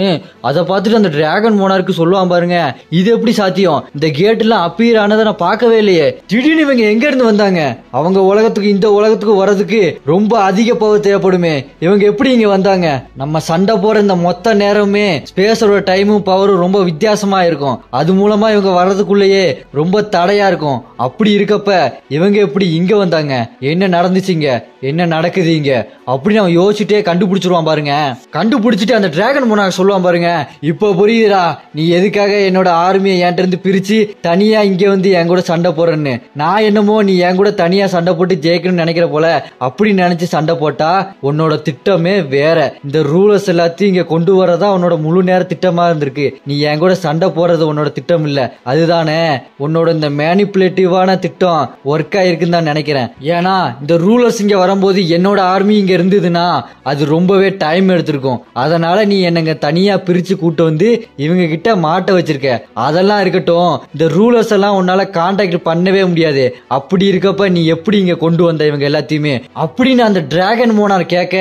அதை பார்த்துட்டு அந்த டிராகன் மோனார்க்கு சொல்லுவான் பாருங்க, இது எப்படி சாத்தியம், இந்த கேட் எல்லாம் அப்பீர் ஆனதை நான் பார்க்கவே இல்லையே, திடீர்னு இவங்க எங்க இருந்து வந்தாங்க, அவங்க உலகத்துக்கு இந்த உலகத்துக்கு வர்றதுக்கு ரொம்ப அதிக பவர் தேவைப்படுமே, இவங்க எப்படி இங்க வந்தாங்க, நம்ம சண்டை போற இந்த மொத்த நேரமே ஸ்பேஸோட டைமும் பவரும் ரொம்ப வித்தியாசமா இருக்கும், அது மூலமா இவங்க வர்றதுக்குள்ளேயே ரொம்ப தடையா இருக்கும். அப்படி இருக்கப்ப இவங்க எப்படி இங்க வந்தாங்க, என்ன நடந்துச்சுங்க, என்ன நடக்குது இங்க அப்படின்னு அவன் யோசிச்சுட்டே கண்டுபிடிச்சிருவான் பாருங்க. கண்டுபிடிச்சிட்டு அந்த டிராகன் மோனார்க் சொல்லுவான் பாருங்க, இப்போ புரியுதுடா நீ எதுக்காக என்னோட ஆர்மியை என்கிட்ட இருந்து பிரிச்சு தனியா இங்க வந்து என் கூட சண்டை போறேன்னு. நான் என்னமோ நீ என் கூட தனியா சண்டை போட்டு ஜெயிக்கணும்னு நினைக்கிற போல, அப்படி நினைச்சு சண்டை போட்டா உன்னோட திட்டமே வேற. இந்த ரூலர்ஸ் எல்லாத்தையும் இங்க கொண்டு வரதா உன்னோட முழு நேர திட்டமா இருந்திருக்கு. நீ என் கூட சண்டை போறது உன்னோட திட்டம் இல்ல, அதுதானே உன்னோட இந்த மேனிபுலேட்டிவான திட்டம் ஒர்க் ஆயிருக்குன்னு தான் நினைக்கிறேன். ஏன்னா இந்த ரூலர்ஸ் இங்க வரும்போது என்னோட ஆர்மி இங்க இருந்ததுன்னா அது ரொம்பவே டைம் எடுத்திருக்கும். அதனால நீ என்னங்க தனியா பிரிச்சு கூட்டு வந்து இவங்க கிட்ட மாட்ட வச்சிருக்க. அதெல்லாம் இருக்கட்டும், இந்த ரூலர்ஸ் எல்லாம் உன்னால கான்டாக்ட் பண்ணவே முடியாது. அப்படி இருக்கப்ப நீ எப்படி இங்க கொண்டு வந்த இவங்க எல்லாத்தையுமே அப்படின்னு அந்த டிராகன் மோனார்க் கேட்க,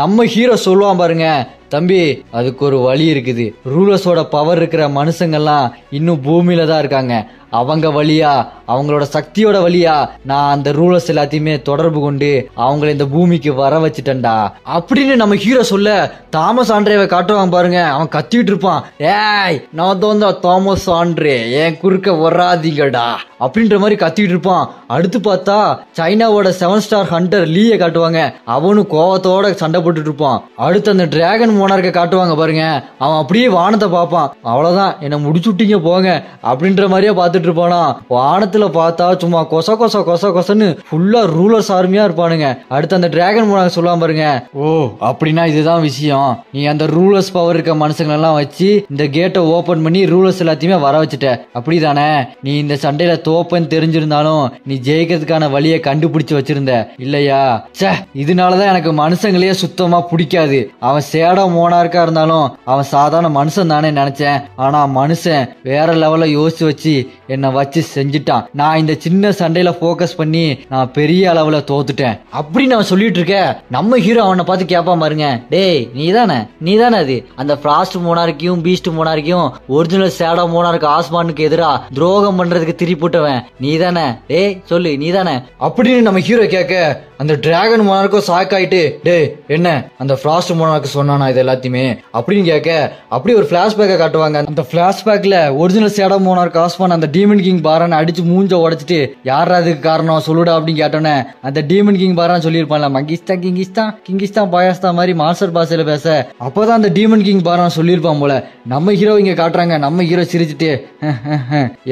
நம்ம ஹீரோ சொல்லுவான் பாருங்க, தம்பி அதுக்கு ஒரு வழி இருக்குது. ரூலர்ஸோட பவர் இருக்கிற மனுஷங்கள்லாம் இன்னும் பூமியில தான் இருக்காங்க. அவங்க வழியா, அவங்களோட சக்தியோட வழியா நான் அந்த ரூலர்ஸ் எல்லாத்தையுமே தொடர்பு கொண்டு அவங்களை இந்த பூமிக்கு வர வச்சுட்டேன்டா அப்படின்னு நம்ம ஹீரோ சொல்ல, தாமஸ் ஆண்ட்ரேவை காட்டுவாங்க பாருங்க. அவன் கத்திட்டு இருப்பான், ஏய் நான் தான் தாமஸ் ஆண்ட்ரே, என் குறுக்க வராதீங்கடா அப்படின்ற மாதிரி கத்திட்டு இருப்பான். அடுத்து பார்த்தா சைனாவோட 7 ஸ்டார் ஹண்டர் லீயை காட்டுவாங்க. அவனும் கோவத்தோட சண்டை போட்டுட்டு இருப்பான். அடுத்து அந்த டிராகன் மோனார்க்க காட்டுவாங்க பாருங்க. அவன் அப்படியே வானத்தை பார்ப்பான், அவ்வளவுதான் என்ன முடிச்சு விட்டீங்க போங்க அப்படின்ற மாதிரியே பார்த்துட்டு இருப்பானா. வானத்துல பார்த்தா சும்மா கொசன்னு ஃபுல்லா ரூலர்ஸ் ஆர்மியா இருப்பானுங்க. அடுத்து அந்த டிராகன் மோனார்க் சொல்லுவான் பாருங்க, ஓ அப்படின்னா இதுதான் விஷயம், நீ அந்த ரூலர்ஸ் பவர் இருக்க மனுஷங்க எல்லாம் வச்சு இந்த கேட்டை ஓபன் பண்ணி ரூலர்ஸ் எல்லாத்தையுமே வர வச்சுட்ட, அப்படிதானே? நீ இந்த சண்டையில தோப்பன்னு தெரிஞ்சிருந்தாலும் நீ ஜெயிக்கிறதுக்கான வழியை கண்டுபிடிச்சு வச்சிருந்த இல்லையா? சே, இதனாலதான் எனக்கு மனுஷங்களையே சுத்தமா பிடிக்காது. அவன் சேட மோனார்க்கா இருந்தாலும் அவன் சாதாரண மனுஷன் தானே நினைச்சேன். ஆனா மனுஷன் வேற லெவல்ல யோசிச்சு வச்சு என்னை வச்சு செஞ்சுட்டான். நான் இந்த சின்ன சண்டையில போக்கஸ் பண்ணி நான் பெரிய அளவுல தோத்துட்டேன் அப்படின்னு அவன் சொல்லிட்டு இருக்க, நம்ம ஹீரோ அவனை பார்த்து கேட்பான் பாருங்க, டேய் நீதானே அது அந்த ஃப்ராஸ்ட் மோனார்க்கையும் பீஸ்ட் மோனார்க்கையும் ஒரிஜினல் சேடா மோனார்க் ஆஸ்மானுக்கு எதிரா துரோகம் பண்றதுக்கு திரிப்புட்டவன் நீதானே? டேய் சொல்லு நீதானே அப்படின்னு நம்ம ஹீரோ கேட்க, அந்த டிராகன் மோனார்க்கும் ஷாக் ஆயிட்டு, டேய் என்ன அந்த ஃப்ராஸ்ட் மோனார்க் சொன்னானா இது எல்லாத்தையுமே அப்படின்னு கேட்க, அப்படி ஒரு பிளாஷ்பேக்கை காட்டுவாங்க. அந்த பிளாஷ்பேக்ல ஒரிஜினல் சேடா மோனார்க் ஆஸ்மான் அந்த டீமன் கிங் பாரான் அடிச்சு மூஞ்ச உடைச்சிட்டு யாரா அதுக்கு காரணம் சொல்லுடா அப்படின்னு கேட்டோன்னே அந்த டீமன் கிங் பாரான் சொல்லியிருப்பான்ல, கிங்கிஸ்தான் பாயாஸ்தா மாதிரி மாஸ்டர் பாஷையில பேச, அப்பதான் அந்த டீமன் கிங் பாரான் சொல்லியிருப்பான் போல. நம்ம ஹீரோ இங்க காட்டுறாங்க, நம்ம ஹீரோ சிரிச்சுட்டு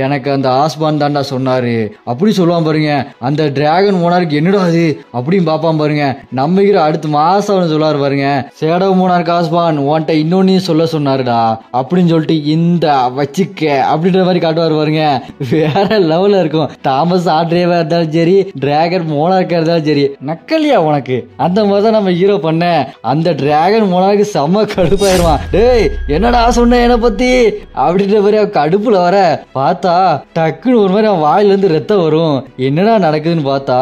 எனக்கு அந்த ஆஸ்மான் தாண்டா சொன்னாரு அப்படி சொல்லுவான் பாருங்க. அந்த டிராகன் மோனார்க் என்னடா அது அப்படின்னு பாப்பான் பாருங்க. நம்ம ஹீரோ அடுத்த மாசம் சொல்லுவாரு பாருங்க, சேடோ மோனார்க் ஆஸ்மான் உன்ட்ட இன்னொன்னு சொல்ல சொன்னாருடா அப்படின்னு சொல்லிட்டு இந்த வச்சுக்க அப்படின்ற மாதிரி காட்டுவாரு பாருங்க. வேற லெவல்ல இருக்கும். தாமஸ் ஆண்ட்ரேவா இருந்தாலும் சரி, டிராகன் மோனார்க்கா இருந்தாலும் சரி, நக்கலியா உனக்கு அந்த மாதிரி நம்ம ஹீரோ பண்ண அந்த டிராகன் மோனார்க்கு செம்ம கடுப்பாயிருவான். டேய் என்னடா சொன்ன என்ன பத்தி அப்படின்ற மாதிரி அவன் கடுப்புல வர பார்த்தா டக்குன்னு ஒரு மாதிரி அவன் வாயில இருந்து ரத்தம் வரும். என்னடா நடக்குதுன்னு பார்த்தா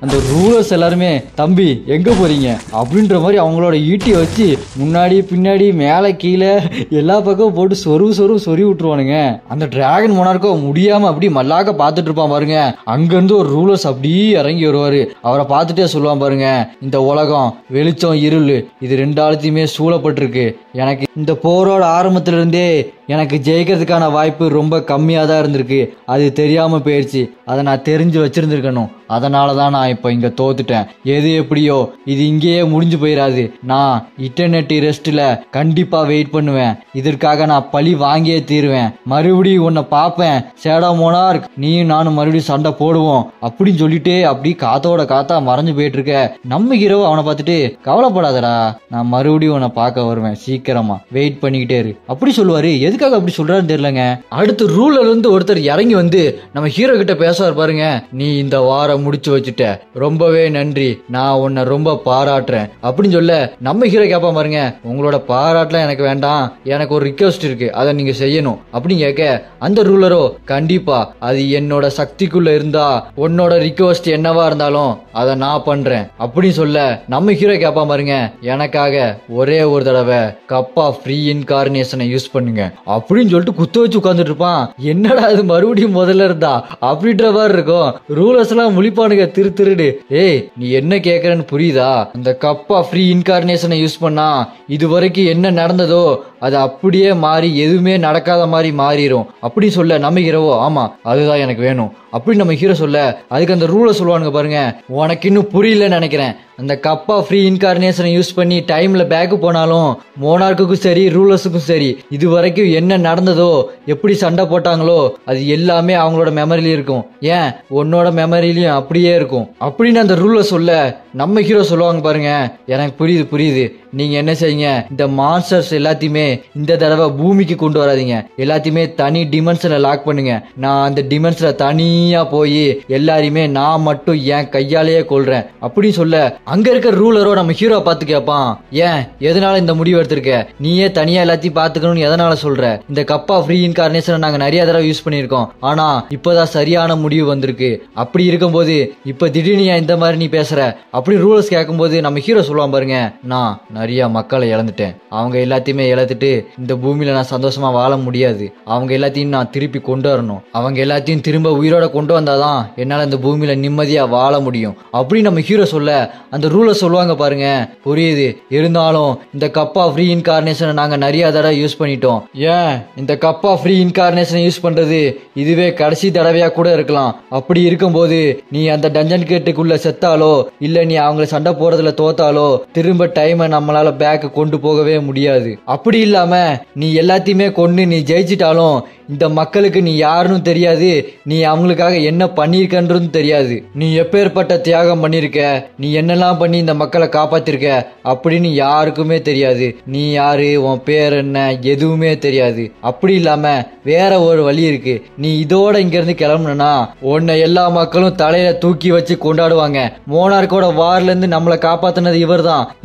அந்த ரூலர்ஸ் எல்லாருமே, தம்பி எங்க போறீங்க அப்படின்ற மாதிரி அவங்களோட ஈட்டியை வச்சு முன்னாடி பின்னாடி மேல கீழே எல்லா பக்கமும் போட்டு சொருவி விட்டுருவானுங்க. அந்த டிராகன் மோனார்க்கோ முடியாம அப்படி மல்லாக்க பாத்துட்டு இருப்பான் பாருங்க. அங்க இருந்து ஒரு ரூலர்ஸ் அப்படியே இறங்கி வருவாரு. அவரை பார்த்துட்டே சொல்லுவான் பாருங்க, இந்த உலகம் வெளிச்சம் இருள் இது ரெண்டாலத்தையுமே சூழப்பட்டிருக்கு. எனக்கு இந்த போரோட ஆரம்பத்துல இருந்தே எனக்கு ஜெயிக்கிறதுக்கான வாய்ப்பு ரொம்ப கம்மியாக தான் இருந்திருக்கு. அது தெரியாம போயிடுச்சு. அதை நான் தெரிஞ்சு வச்சிருந்திருக்கணும். அதனாலதான் நான் இப்ப இங்க தோத்துட்டேன். எது எப்படியோ இது இங்கேயே முடிஞ்சு போயிடாது. நான் இன்டர்நெட் ரெஸ்ட்ல கண்டிப்பா வெயிட் பண்ணுவேன். இதற்காக நான் பழி வாங்கியே தீருவேன். மறுபடியும் உன்னை பார்ப்பேன் சேடா மோனார்க், நீயும் நானும் மறுபடியும் சண்டை போடுவோம் அப்படின்னு சொல்லிட்டு அப்படி காத்தோட காத்தா மறைஞ்சு போயிட்டு இருக்க நம்ம ஹீரோ அவனை பார்த்துட்டு, கவலைப்படாதடா, நான் மறுபடியும் உன்னை பார்க்க வருவேன், சீக்கிரமா வெயிட் பண்ணிக்கிட்டே இரு அப்படி சொல்லுவாரு. எதுக்காக அப்படி சொல்றாருன்னு தெரியலங்க. அடுத்து ரூலர்ல இருந்து ஒருத்தர் இறங்கி வந்து நம்ம ஹீரோ கிட்ட பேசுவார் பாருங்க, நீ இந்த வாரம் முடிச்சு வச்சுட்ட, ரொம்பவே நன்றி, நான் உன்னை ரொம்ப பாராட்டுறேன் அப்படின்னு சொல்ல நம்ம ஹீரோ கேட்பான் பாருங்க, உங்களோட பாராட்டலாம் எனக்கு வேண்டாம், எனக்கு ஒரு ரிக்வெஸ்ட் இருக்கு, அதை நீங்க செய்யணும் அப்படின்னு கேட்க அந்த ரூலரோ, கண்டிப்பா அது என்னோட சக்திக்குள்ள இருந்தா உன்னோட ரிக்வெஸ்ட் என்னவா இருந்தாலும் அதை நான் பண்றேன் அப்படின்னு சொல்ல நம்ம ஹீரோ கேட்பான் பாருங்க, எனக்காக ஒரே ஒரு தடவை கப்பா ஃப்ரீ இன்கார்னேஷனை யூஸ் பண்ணுங்க அப்படின்னு சொல்லிட்டு குத்த வச்சு உட்கார்ந்துட்டு இருப்பான். என்னடா அது மறுபடியும் முதல்ல இருந்தா அப்படின்ற மாதிரி இருக்கும். ரூலர்ஸ் எல்லாம் முழிப்பானுங்க திரு திருடு. ஏய் நீ என்ன கேக்குறன்னு புரியுதா? இந்த கப்பா ஃப்ரீ இன்கார்னேஷனை யூஸ் பண்ணா இது வரைக்கும் என்ன நடந்ததோ அது அப்படியே மாறி எதுவுமே நடக்காத மாதிரி மாறிடும் அப்படி சொல்ல நம்ம ஹீரோவோ, ஆமா அதுதான் எனக்கு வேணும் அப்படி நம்ம ஹீரோ சொல்ல அதுக்கு அந்த ரூலை சொல்லுவானுங்க பாருங்க, உனக்கு இன்னும் புரியலன்னு நினைக்கிறேன். அந்த கப்பா ஃப்ரீ இன்கார்னேஷனை யூஸ் பண்ணி டைம்ல பேக்கு போனாலும் மோனார்க்குக்கும் சரி ரூலர்ஸுக்கும் சரி இது வரைக்கும் என்ன நடந்ததோ எப்படி சண்டை போட்டாங்களோ அது எல்லாமே அவங்களோட மெமரியில இருக்கும். ஏன் உன்னோட மெமரியிலயும் அப்படியே இருக்கும் அப்படின்னு அந்த ரூலர் சொல்ல நம்ம ஹீரோ சொல்லுவாங்க பாருங்க, எனக்கு புரியுது புரியுது, நீங்க என்ன செய்யுங்க, இந்த மான்ஸ்டர்ஸ் எல்லாத்தையுமே இந்த தடவை பூமிக்கு கொண்டு வராதீங்க, எல்லாத்தையுமே தனி டிமென்ஷன்ல லாக் பண்ணுங்க, நான் அந்த டிமென்ஷன்ல தனியா போய் எல்லாரையுமே நான் மட்டும் என் கையாலேயே கொள்றேன் அப்படின்னு சொல்ல அங்க இருக்க ரூலரோ நம்ம ஹீரோ பார்த்து கேட்பான், ஏன் எதனால இந்த முடிவு எடுத்திருக்க, நீயே தனியா எல்லாத்தையும் பாத்துக்கணும்னு எதனால சொல்ற, இந்த கப்பா ஃப்ரீ இன்கார்னேஷனை நாங்க நிறைய தடவை யூஸ் பண்ணிருக்கோம், ஆனா இப்பதான் சரியான முடிவு வந்திருக்கு, அப்படி இருக்கும்போது இப்ப திடீர்னு இந்த மாதிரி நீ பேசுற அப்படி ரூலர்ஸ் கேட்கும்போது நம்ம ஹீரோ சொல்லுவான் பாருங்க, நான் நிறைய மக்களை இழந்துட்டேன், அவங்க எல்லாத்தையுமே இழந்துட்டு இந்த பூமியில நான் சந்தோஷமா வாழ முடியாது, அவங்க எல்லாத்தையும் நான் திருப்பி கொண்டு வரணும், அவங்க எல்லாத்தையும் திரும்ப உயிரோட கொண்டு வந்தாதான் என்னால இந்த பூமியில நிம்மதியா வாழ முடியும் அப்படி நம்ம ஹீரோ சொல்ல அந்த ரூலர் சொல்லுவாங்க பாருங்க, புரியுது, இருந்தாலும் இந்த கப்பா ஃப்ரீ இன்கார்னேஷனை நாங்க நிறைய தடவை யூஸ் பண்ணிட்டோம், ஏன் இந்த கப்பா ஃப்ரீ இன்கார்னேஷனை யூஸ் பண்றது இதுவே கடைசி தடவையா கூட இருக்கலாம், அப்படி இருக்கும்போது நீ அந்த டஞ்சன் கேட்டுக்குள்ள செத்தாலோ இல்ல நீ அவங்களை சண்டை போறதுல தோத்தாலோ திரும்ப டைமை நம்மளால பேக் கொண்டு போகவே முடியாது, அப்படி இல்லாம நீ எல்லாத்தையுமே கொண்டு நீ ஜெயிச்சிட்டாலும் இந்த மக்களுக்கு நீ யாருன்னு தெரியாது, நீ அவங்களுக்காக என்ன பண்ணிருக்கன்றது தெரியாது, நீ எப்பேற்பட்ட தியாகம் பண்ணிருக்க, நீ என்னெல்லாம் பண்ணி இந்த மக்களை காப்பாத்திருக்க அப்படின்னு யாருக்குமே தெரியாது, நீ யாரு, உன் பேர் என்ன, எதுவுமே தெரியாது, அப்படி இல்லாம வேற ஒரு வழி இருக்கு, நீ இதோட இங்க இருந்து கிளம்புனா உன்னை எல்லா மக்களும் தலையில தூக்கி வச்சு கொண்டாடுவாங்க, மோனார்க்கோட வார்ல இருந்து நம்மளை காப்பாத்தினது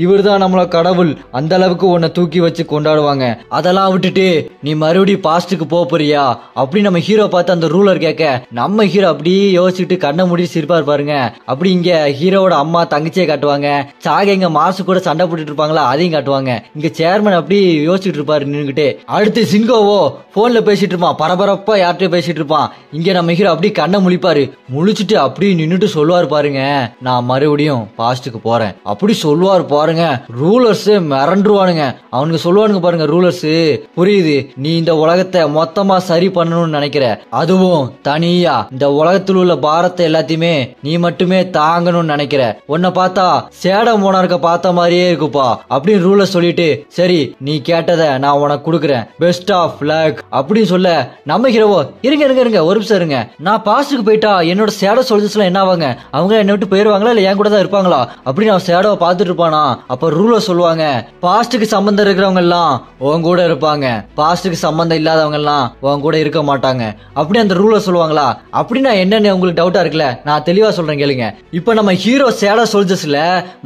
இவர்தான் நம்மள கடவுள், அந்த அளவுக்கு உன்னை தூக்கி வச்சு கொண்டாடுவாங்க, அதெல்லாம் விட்டுட்டு நீ மறுபடியும் பாஸ்டுக்கு போறியா அப்படி நம்ம ஹீரோ பார்த்து அந்த ரூலர் கேட்க நம்ம ஹீரோ அப்படியே யோசிச்சுட்டு கண்ணை மூடி சிரிப்பார் பாருங்க. அப்படி இங்க ஹீரோவோட அம்மா தங்கச்சியை காட்டுவாங்க, சாக இங்க மாசு கூட சண்டை போட்டுட்டு இருப்பாங்களா அதையும் காட்டுவாங்க, இங்க சேர்மன் அப்படி யோசிச்சுட்டு இருப்பாரு நின்னுகிட்டே. அடுத்து சிங்கோவோ போன்ல பேசிட்டு இருப்பான், பரபரப்பா யார்கிட்டயும் பேசிட்டு இருப்பான், இங்க நம்ம ஹீரோ அப்படி கண்ணை முழிப்பாரு, முழிச்சுட்டு அப்படி நின்னுட்டு சொல்லுவார் பாருங்க, நான் மறுபடியும் பாஸ்டுக்கு போறேன் அப்படி சொல்லுவார் பாருங்க. ரூலர்ஸ் மிரண்டுருவானுங்க, அவனுக்கு சொல்லுவானுங்க பாருங்க ரூலர்ஸ், புரியுது நீ இந்த உலகத்தை மொத்தமா சரி பண்ணணும்னு நினைக்கிற, அதுவும் தனியா இந்த உலகத்தில் உள்ள பாரத்தை எல்லாத்தையுமே நீ மட்டுமே தாங்கணும்னு நினைக்கிற, உன்னை பார்த்தா சேட மோனார்க்க பார்த்த மாதிரியே இருக்குப்பா அப்படின்னு ரூலர் சொல்லிட்டு, சரி நீ கேட்டதை நான் உனக்கு கொடுக்குறேன், பெஸ்ட் ஆஃப் லக் அப்படின்னு சொல்ல நம்ம ஹீரோவோ, இருங்க ஒரு நிமிஷம் இருங்க, நான் பாஸ்டுக்கு போயிட்டா என்னோட சேட சோல்ஜர்ஸ் எல்லாம் என்ன ஆவாங்க, அவங்க என்ன விட்டு போயிருவாங்களா இல்ல என் கூட தான் இருப்பாங்களா அப்படின்னு அவன் சேடவை பார்த்துட்டு இருப்பானா. அப்ப ரூலர் சொல்லுவாங்க, பாஸ்டுக்கு சம்பந்தம் இருக்கிறவங்க எல்லாம் உன் கூட இருப்பாங்க, பாஸ்டுக்கு சம்பந்தம் இல்லாதவங்க எல்லாம் உன் கூட இருக்க மாட்டாங்க அப்படி அந்த ரூலர் சொல்லுவாங்களா. அப்படின்னா என்னன்னு உங்களுக்கு டவுட்டா இருக்குல்ல, நான் தெளிவா சொல்றேன் கேளுங்க. இப்ப நம்ம ஹீரோ சேடா சோல்ஜர்ஸ்ல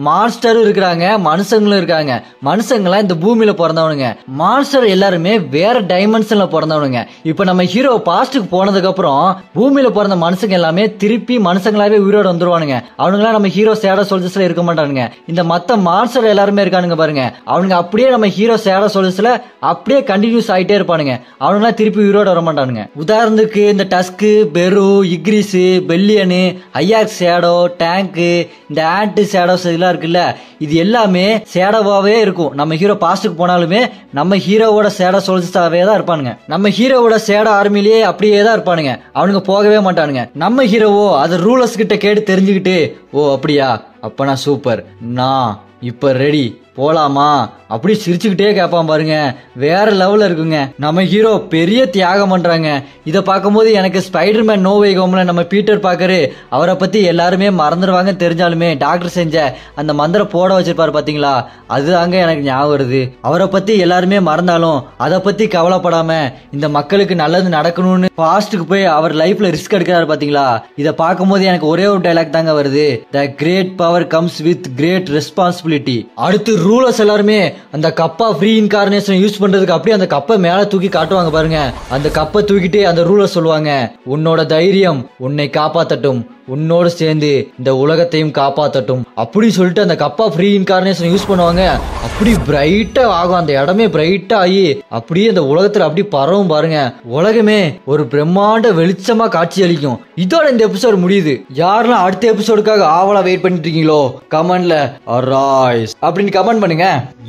மான்ஸ்டரும் இருக்கிறாங்க, மனுஷங்களும் இருக்காங்க. மனுஷங்களாம் இந்த பூமியில பிறந்தவனுங்க, மான்ஸ்டர் எல்லாருமே வேற டைமென்ஷன்ல பிறந்தவனுங்க. இப்ப நம்ம ஹீரோ பாஸ்டுக்கு போனதுக்கு அப்புறம் பூமியில பிறந்த மனுஷங்க எல்லாமே திருப்பி மனுஷங்களாவே உயிரோட வந்துருவானுங்க. அவனுங்களாம் நம்ம ஹீரோ சேடா சோல்ஜர்ஸ்ல இருக்க மாட்டானுங்க. இந்த மத்த மான்ஸ்டர் எல்லாருமே இருக்கானுங்க பாருங்க, அவனுங்க அப்படியே நம்ம ஹீரோ சேடா சோல்ஜர்ஸ்ல அப்படியே கண்டினியூஸ் ஆயிட்டே இருப்பானுங்க. அவனுங்களாம் திருப்பி உயிரோட வர மாட்டானுங்க. உதாரணத்துக்கு இந்த டஸ்கு, பெரு, இக்ரிஸ், பெல்லியனு, ஐயாக்ஸ் ஷேடோ, டேங்க், இந்த ஆண்ட் ஷேடோஸ் இதெல்லாம் இருக்குல்ல, இது எல்லாமே ஷேடோவாவே இருக்கும். நம்ம ஹீரோ பாஸ்டுக்கு போனாலுமே நம்ம ஹீரோவோட ஷேடோ சோல்ஜர்ஸாவே தான் இருப்பானுங்க. நம்ம ஹீரோவோட ஷேடோ ஆர்மிலேயே அப்படியே தான் இருப்பானுங்க, அவனுங்க போகவே மாட்டானுங்க. நம்ம ஹீரோவோ அது ரூலர்ஸ் கிட்ட கேட்டு தெரிஞ்சுக்கிட்டு, ஓ அப்படியா, அப்பனா சூப்பர், நான் இப்ப ரெடி, போலாமா அப்படி சிரிச்சுக்கிட்டே கேட்பான் பாருங்க, வேற லெவல்ல இருக்குங்க. நம்ம ஹீரோ பெரிய தியாகம் பண்றாங்க. இதை பார்க்கும்போது எனக்கு ஸ்பைடர்மேன் நோ வே ஹோம்ல நம்ம பீட்டர் பாக்கரு, அவரை பத்தி எல்லாருமே மறந்துடுவாங்க தெரிஞ்சாலுமே டாக்டர் செஞ்ச அந்த மந்திரம் போட வச்சிருப்பாரு பாத்தீங்களா, அதுதாங்க எனக்கு ஞாபகம் வருது. அவரை பத்தி எல்லாருமே மறந்தாலும் அதை பத்தி கவலைப்படாம இந்த மக்களுக்கு நல்லது நடக்கணும்னு பாஸ்டுக்கு போய் அவர் லைஃப்ல ரிஸ்க் எடுக்கிறாரு பாத்தீங்களா. இதை பார்க்கும்போது எனக்கு ஒரே ஒரு டைலாக் தாங்க வருது, the great power comes with great responsibility. அடுத்து ரூலர்ஸ் எல்லாருமே அந்த கப்பா ஃப்ரீ இன்கார்னேஷன் யூஸ் பண்றதுக்கு அப்படியே அந்த கப்பை மேல தூக்கி காட்டுவாங்க பாருங்க. அந்த கப்பை தூக்கிட்டு அந்த ரூலர் சொல்லுவாங்க, உன்னோட தைரியம் உன்னை காப்பாத்தட்டும், உன்னோடு சேர்ந்து இந்த உலகத்தையும் காப்பாத்தட்டும் அப்படி சொல்லிட்டு அந்த கப்பா ஃப்ரீ இன்கார்னேஷன் யூஸ் பண்ணுவாங்க. அப்படி பிரைட்டா ஆகும், அந்த இடமே பிரைட்டா ஆகி அப்படியே அந்த உலகத்துல அப்படி பரவும் பாருங்க. உலகமே ஒரு பிரம்மாண்ட வெளிச்சமா காட்சி அளிக்கும். இதோட இந்த எபிசோட் முடியுது. யாரெல்லாம் அடுத்த எபிசோடுக்காக ஆவலா வெயிட் பண்ணிட்டு இருக்கீங்களோ கமெண்ட்ல அரைஸ் அப்படின்னு கமெண்ட் பண்ணுங்க.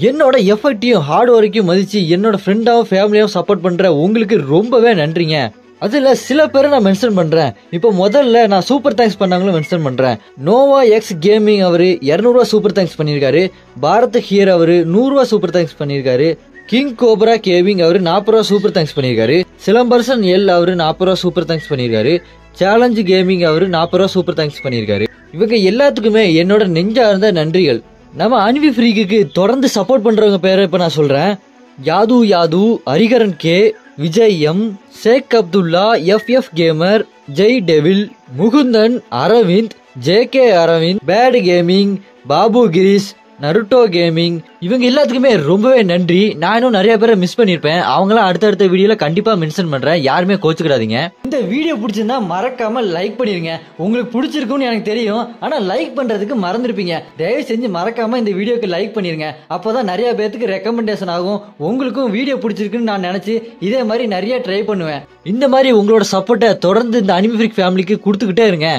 என்னோட எஃபர்ட்டையும் ஹார்ட் ஒர்க்கையும் மதிச்சு என்னோட ஃப்ரெண்டாவும் ஃபேமிலியாவும் சப்போர்ட் பண்ற உங்களுக்கு ரொம்பவே நன்றிங்க. அதுல சில பேரை நான் மென்ஷன் பண்றேன். இப்போ முதல்ல நான் சூப்பர் தேங்க்ஸ் பண்ணாங்களும் மென்ஷன் பண்றேன். நோவா எக்ஸ் கேமிங் அவரு 200 ரூபா சூப்பர் தேங்க்ஸ் பண்ணிருக்காரு. பாரத் ஹீர் அவரு 100 ரூபா சூப்பர் தேங்க்ஸ் பண்ணிருக்காரு. கிங் கோப்ரா கேவிங் அவரு 40 ரூபா சூப்பர் தேங்க்ஸ் பண்ணிருக்காரு. சிலம்பரசன் எல் அவரு 40 ரூபா சூப்பர் தேங்க்ஸ் பண்ணிருக்காரு. சேலஞ்ச் கேமிங் அவரு 40 ரூபா சூப்பர் தேங்க்ஸ் பண்ணிருக்காரு. இவங்க எல்லாத்துக்குமே என்னோட நெஞ்சார்ந்த நன்றிகள். நம்ம அன்வி ஃப்ரீக்கு தொடர்ந்து சப்போர்ட் பண்றவங்க பேரை இப்ப நான் சொல்றேன். யாது யாது, Hariharan K, Vijay M, Sheikh Abdullah, F gamer, Jai devil, Mukundan, Aravind, JK. Aravind, bad gaming, Babu Girish, Naruto gaming, இவங்க எல்லாத்துக்குமே ரொம்பவே நன்றி. நான் இன்னும் நிறைய பேரை மிஸ் பண்ணிருப்பேன், அவங்களாம் அடுத்தடுத்த வீடியோல கண்டிப்பா மென்ஷன் பண்றேன், யாருமே கோச்சுக்கிடாதீங்க. இந்த வீடியோ பிடிச்சிருந்தா மறக்காம லைக் பண்ணிருங்க. உங்களுக்கு பிடிச்சிருக்கும்னு எனக்கு தெரியும், ஆனா லைக் பண்றதுக்கு மறந்துருப்பீங்க. தயவு செஞ்சு மறக்காம இந்த வீடியோக்கு லைக் பண்ணிருங்க. அப்போதான் நிறைய பேருக்கு ரெக்கமெண்டேஷன் ஆகும். உங்களுக்கும் வீடியோ பிடிச்சிருக்குன்னு நான் நினைச்சு இதே மாதிரி நிறைய ட்ரை பண்ணுவேன். இந்த மாதிரி உங்களோட சப்போர்ட்டை தொடர்ந்து இந்த அனிமி ஃப்ரீக் ஃபேமிலிக்கு கொடுத்துக்கிட்டே இருங்க.